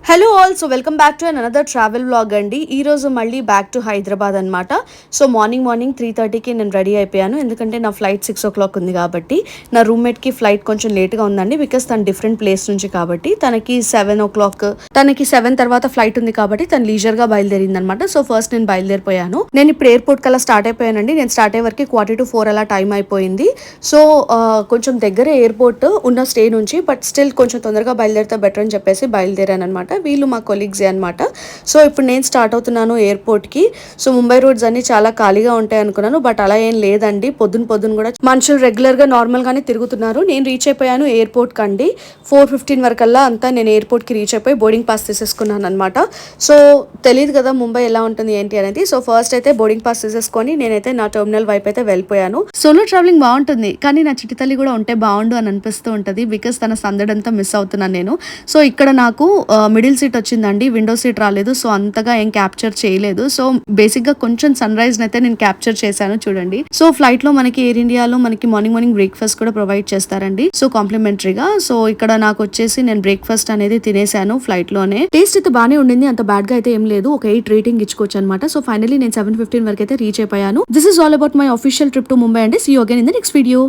Hello all, so welcome back to another travel vlog అండి. ఈ రోజు మళ్ళీ బ్యాక్ టు హైదరాబాద్ అనమాట. సో మార్నింగ్ 3:30కి నేను రెడీ అయిపోయాను, ఎందుకంటే నా ఫ్లైట్ 6 o'clock ఉంది కాబట్టి. నా రూమ్మేట్కి ఫ్లైట్ కొంచెం లేట్గా ఉందండి, బికాస్ తను డిఫరెంట్ ప్లేస్ నుంచి కాబట్టి. తనకి 7 o'clock, తనకి 7 తర్వాత ఫ్లైట్ ఉంది కాబట్టి తను లీజర్గా బయలుదేరింది అనమాట. సో ఫస్ట్ నేను బయలుదేరిపోయాను. నేను ఇప్పుడు ఎయిర్పోర్ట్ కల్లా స్టార్ట్ అయిపోయానండి. నేను స్టార్ట్ అయ్యే వరకు 3:45 అలా టైం అయిపోయింది. సో కొంచెం దగ్గర ఎయిర్పోర్ట్ ఉన్న స్టే నుంచి, బట్ స్టిల్ కొంచెం తొందరగా బయలుదేరితే బెటర్ అని చెప్పేసి బయలుదేరాను అనమాట. వీళ్ళు మా కొలీగ్సే అనమాట. సో ఇప్పుడు నేను స్టార్ట్ అవుతున్నాను ఎయిర్పోర్ట్కి. సో ముంబై రోడ్స్ అన్ని చాలా ఖాళీగా ఉంటాయి అనుకున్నాను, బట్ అలా ఏం లేదండి. పొద్దున కూడా మనుషులు రెగ్యులర్గా నార్మల్గానే తిరుగుతున్నారు. నేను రీచ్ అయిపోయాను ఎయిర్పోర్ట్ కండి 4:15 వరకల్లా అంతా నేను ఎయిర్పోర్ట్కి రీచ్ అయిపోయి బోర్డింగ్ పాస్ తీసేసుకున్నాను అనమాట. సో తెలియదు కదా ముంబై ఎలా ఉంటుంది ఏంటి అనేది. సో ఫస్ట్ అయితే బోర్డింగ్ పాస్ తీసేసుకొని నేనైతే నా టెర్మినల్ వైపు అయితే వెళ్ళిపోయాను. సోలో ట్రావెలింగ్ బాగుంటుంది, కానీ నా చిట్టి తల్లి కూడా ఉంటే బాగుండు అని అనిపిస్తూ ఉంటుంది, బికాస్ తన సందడంతా మిస్ అవుతున్నాను నేను. సో ఇక్కడ నాకు మిడిల్ సీట్ వచ్చిందండి, విండో సీట్ రాలేదు. సో అంతగా ఏం క్యాప్చర్ చేయలేదు. సో బేసిక్ గా కొంచెం సన్ రైజ్ అయితే నేను క్యాప్చర్ చేశాను చూడండి. సో ఫ్లైట్ లో మనకి ఎయిర్ ఇండియాలో మనకి మార్నింగ్ బ్రేక్ఫాస్ట్ కూడా ప్రొవైడ్ చేస్తారండి, సో కాంప్లిమెంటరీగా. సో ఇక్కడ నాకు వచ్చేసి నేను బ్రేక్ఫాస్ట్ అనేది తినేసాను ఫ్లైట్ లోనే. టేస్ట్ అయితే బాగానే ఉండింది, అంత బ్యాడ్ గా అయితే ఏం లేదు. ఒక 8 రేటింగ్ ఇచ్చుకోవచ్చు అనమాట. సో ఫైనల్లీ నేను 7:15 వరకు అయితే రీచ్ అయిపోయాను. This is all about my official trip to Mumbai అండి. See you again in the next video.